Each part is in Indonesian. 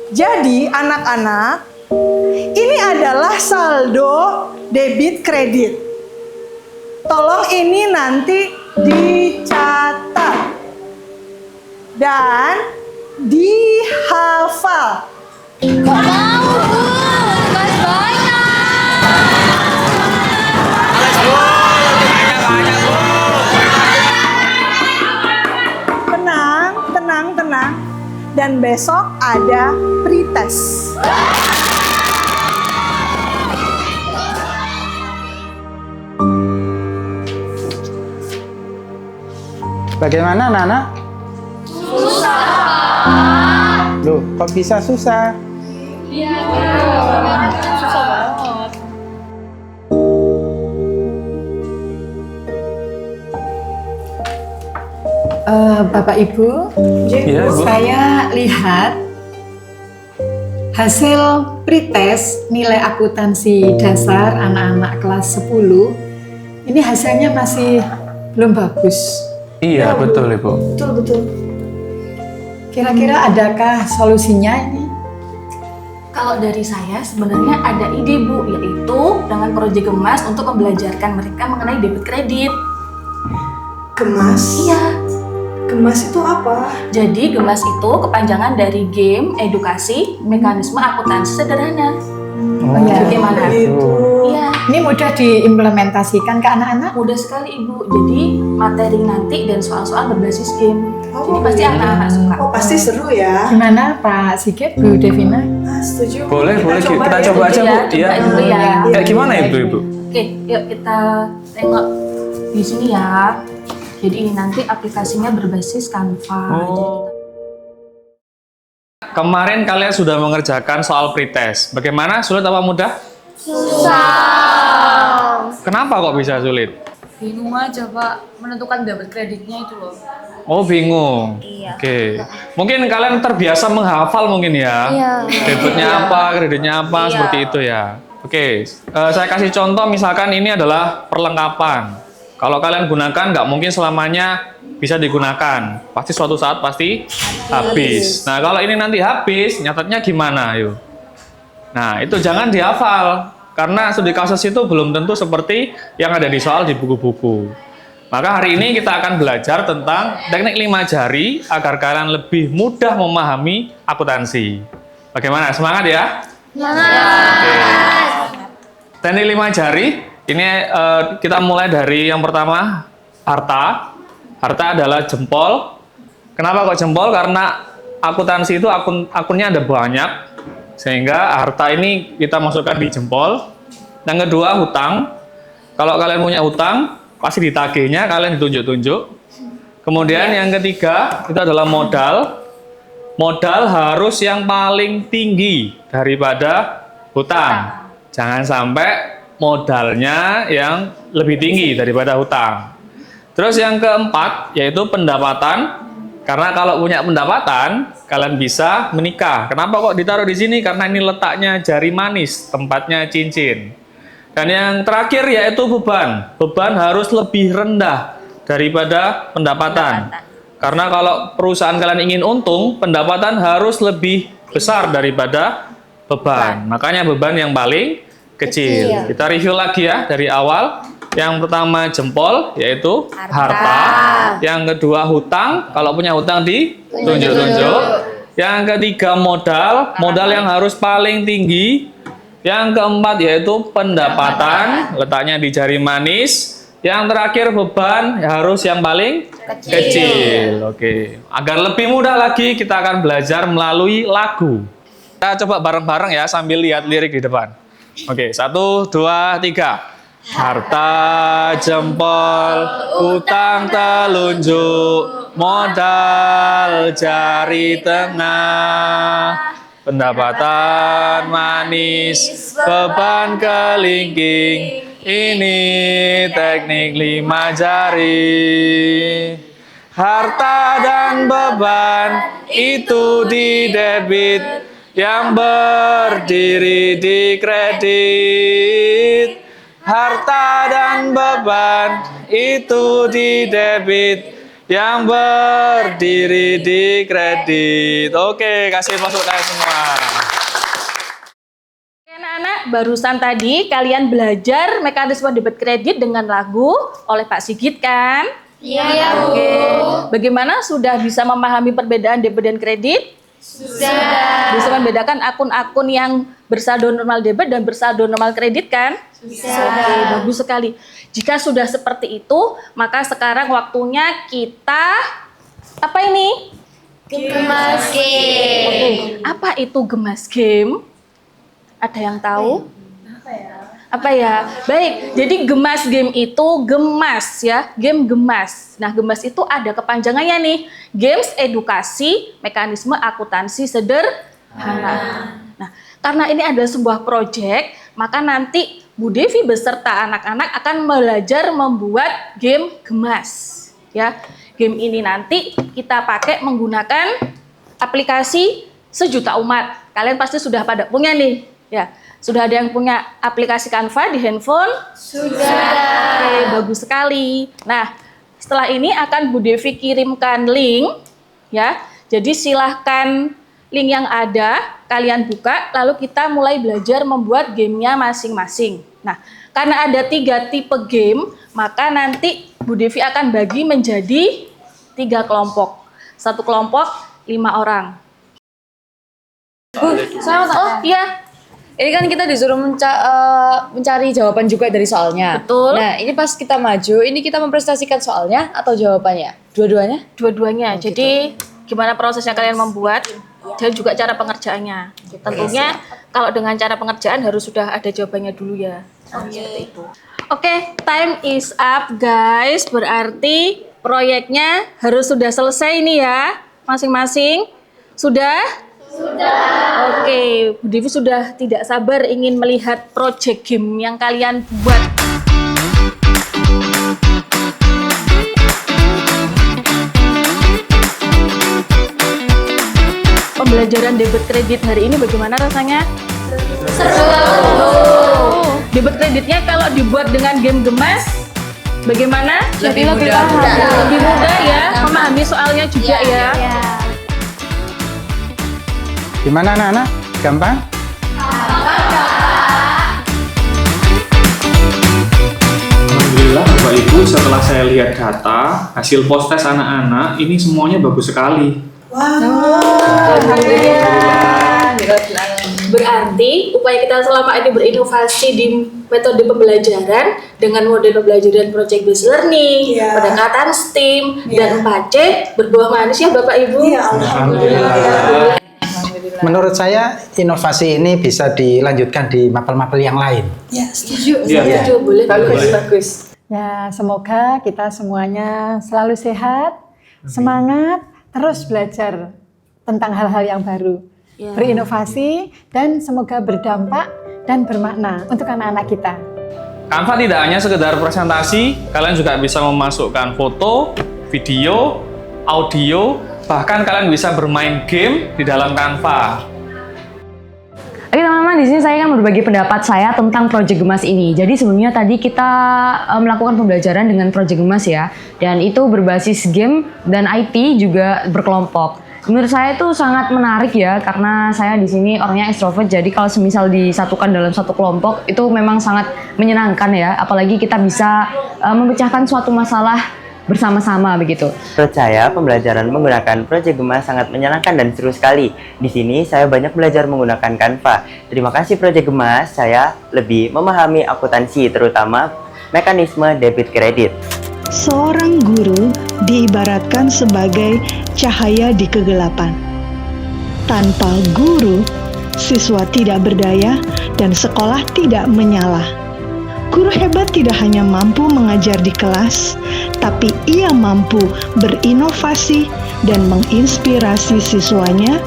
Jadi anak-anak, ini adalah saldo debit kredit. Tolong ini nanti dicatat dan dihafal. Gak mau, Bu. Tugas banyak. Tenang. Dan besok ada pretest. Bagaimana, Nana? Susah. Loh, kok bisa susah? Iya, susah banget. Bapak Ibu, Iya, Bu. saya lihat hasil pretest nilai akuntansi dasar anak-anak kelas 10 ini hasilnya masih belum bagus. Iya, betul, Ibu. Betul. Kira-kira adakah solusinya ini? Kalau dari saya sebenarnya ada ide Bu, yaitu dengan proyek Gemas untuk membelajarkan mereka mengenai debit kredit. Gemas? Iya. Gemas itu apa? Jadi Gemas itu kepanjangan dari Game Edukasi Mekanisme Akuntansi Sederhana. iya. Bagaimana? Itu. Iya, Ini mudah diimplementasikan ke anak-anak? mudah sekali Ibu. Jadi materi nanti dan soal-soal berbasis game. Oh, Jadi pasti iya. anak-anak suka. Oh, pasti seru ya. Gimana Pak Sigit, Bu Devina? Setuju. Boleh, kita ya. coba aja, Bu. Coba Iya. dulu ya. Kayak gimana, Ibu? Oke, yuk kita tengok di sini ya. Jadi ini nanti aplikasinya berbasis Canva. Oh. Kemarin kalian sudah mengerjakan soal pretest. Bagaimana? Sulit apa mudah? Susah. Kenapa kok bisa sulit? Bingung aja Pak, menentukan debit kreditnya itu loh. Oh, bingung. Iya. Oke. Mungkin kalian terbiasa menghafal mungkin ya. Iya. Debitnya apa, kreditnya apa, seperti itu ya. Oke, saya kasih contoh misalkan ini adalah perlengkapan. Kalau kalian gunakan nggak mungkin selamanya bisa digunakan. Pasti suatu saat pasti habis. Nah, kalau ini nanti habis, nyatetnya gimana? Yuk. Nah, itu jangan dihafal. Karena studi kasus itu belum tentu seperti yang ada di soal di buku-buku. Maka hari ini kita akan belajar tentang teknik 5 jari agar kalian lebih mudah memahami akuntansi. Bagaimana? Semangat ya? Semangat. Teknik 5 jari, ini kita mulai dari yang pertama, harta. Harta adalah jempol. Kenapa kok jempol? Karena akuntansi itu akunnya ada banyak. Sehingga harta ini kita masukkan di jempol. Yang kedua, hutang. Kalau kalian punya hutang, pasti ditagihnya kalian ditunjuk-tunjuk. Kemudian yang ketiga, itu adalah modal. Modal harus yang paling tinggi daripada hutang. Jangan sampai modalnya yang lebih tinggi daripada hutang. Terus yang keempat, yaitu pendapatan. Karena kalau punya pendapatan, kalian bisa menikah. Kenapa kok ditaruh di sini? Karena ini letaknya jari manis, tempatnya cincin. Dan yang terakhir yaitu beban. Beban harus lebih rendah daripada pendapatan. Karena kalau perusahaan kalian ingin untung, pendapatan harus lebih besar daripada beban. Makanya beban yang paling kecil. Kita review lagi ya dari awal. Yang pertama jempol, yaitu harta. Yang kedua hutang, kalau punya hutang ditunjuk-tunjuk. Yang ketiga modal, modal yang harus paling tinggi. Yang keempat yaitu pendapatan, letaknya di jari manis. Yang terakhir beban harus yang paling kecil. Oke, agar lebih mudah lagi kita akan belajar melalui lagu. Kita coba bareng-bareng ya sambil lihat lirik di depan. Oke, 1, 2, 3. Harta jempol, utang telunjuk, modal jari tengah, pendapatan manis, beban kelingking. Ini teknik 5 jari. Harta dan beban itu di debit, yang berdiri di kredit. Harta dan beban itu di debit, yang berdiri di kredit. Oke, kasih masuk kalian semua. Anak-anak, barusan tadi kalian belajar mekanisme debit kredit dengan lagu oleh Pak Sigit kan? Iya, Bu. Oke. Bagaimana, sudah bisa memahami perbedaan debit dan kredit? Sudah. Bisa membedakan akun-akun yang bersaldo normal debit dan bersaldo normal kredit kan? Bisa. Oke, bagus sekali. Jika sudah seperti itu, maka sekarang waktunya kita apa ini? Gemas game. Oke, apa itu gemas game? Ada yang tahu? Apa ya? Baik, jadi gemas game itu gemas ya, game gemas. Nah, gemas itu ada kepanjangannya nih, Games Edukasi Mekanisme Akuntansi Sederhana. Nah, karena ini adalah sebuah proyek, maka nanti Bu Devi beserta anak-anak akan belajar membuat game gemas. Ya, game ini nanti kita pakai menggunakan aplikasi Sejuta Umat. Kalian pasti sudah pada punya nih, ya. Sudah ada yang punya aplikasi Canva di handphone? Sudah. Oke, bagus sekali. Nah, setelah ini akan Bu Devi kirimkan link, ya. Jadi silahkan link yang ada kalian buka, lalu kita mulai belajar membuat gamenya masing-masing. Nah, karena ada 3 tipe game, maka nanti Bu Devi akan bagi menjadi 3 kelompok. Satu kelompok 5 orang. Saya mau tanya. Oh iya, Ini kan kita disuruh mencari jawaban juga dari soalnya. Betul. Nah, ini pas kita maju, ini kita mempresentasikan soalnya atau jawabannya? Dua-duanya? dua-duanya. Jadi gimana prosesnya kalian membuat dan juga cara pengerjaannya. Tentunya kalau dengan cara pengerjaan harus sudah ada jawabannya dulu ya. Seperti itu. Oke, time is up guys. Berarti proyeknya harus sudah selesai nih ya, masing-masing. Sudah? Sudah. Oke, Bu Devi sudah tidak sabar ingin melihat project game yang kalian buat. Pembelajaran debit kredit hari ini bagaimana rasanya? Seru. Debit kreditnya kalau dibuat dengan game gemas, bagaimana? Lebih Lebih mudah ya, memahami soalnya juga ya. Gimana anak-anak? Gampang? Alhamdulillah Bapak Ibu, setelah saya lihat data, hasil post tes anak-anak, ini semuanya bagus sekali. Berarti upaya kita selama ini berinovasi di metode pembelajaran dengan model pembelajaran project based learning, Iya. pendekatan STEAM, dan 4C berbuah manis ya Bapak Ibu. Iya, alhamdulillah. Menurut saya inovasi ini bisa dilanjutkan di mapel-mapel yang lain. Ya, setuju. Iya. Setuju, boleh. Bagus. Ya, semoga kita semuanya selalu sehat, semangat, terus belajar tentang hal-hal yang baru. Ya. Berinovasi dan semoga berdampak dan bermakna untuk anak-anak kita. Canva tidak hanya sekedar presentasi, kalian juga bisa memasukkan foto, video, audio, bahkan kalian bisa bermain game di dalam Canva. Oke teman-teman, di sini saya akan berbagi pendapat saya tentang Project Gemas ini. Jadi sebelumnya tadi kita melakukan pembelajaran dengan Project Gemas ya, dan itu berbasis game dan IT juga berkelompok. Menurut saya itu sangat menarik ya, karena saya di sini orangnya ekstrovert. Jadi kalau semisal disatukan dalam satu kelompok itu memang sangat menyenangkan ya, apalagi kita bisa memecahkan suatu masalah bersama-sama begitu. Menurut saya, pembelajaran menggunakan Project Gemas sangat menyenangkan dan seru sekali. Di sini saya banyak belajar menggunakan Canva. Terima kasih Project Gemas, saya lebih memahami akuntansi, terutama mekanisme debit kredit. Seorang guru diibaratkan sebagai cahaya di kegelapan. Tanpa guru, siswa tidak berdaya dan sekolah tidak menyala. Guru hebat tidak hanya mampu mengajar di kelas, tapi ia mampu berinovasi dan menginspirasi siswanya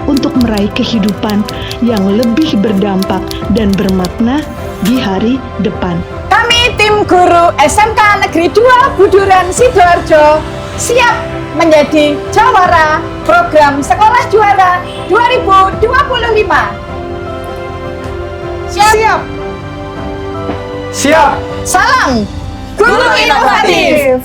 untuk meraih kehidupan yang lebih berdampak dan bermakna di hari depan. Kami tim guru SMK Negeri 2 Buduran Sidoarjo siap menjadi jawara program Sekolah Juara 2025. Siap. Siap! Salam Guru Inovatif.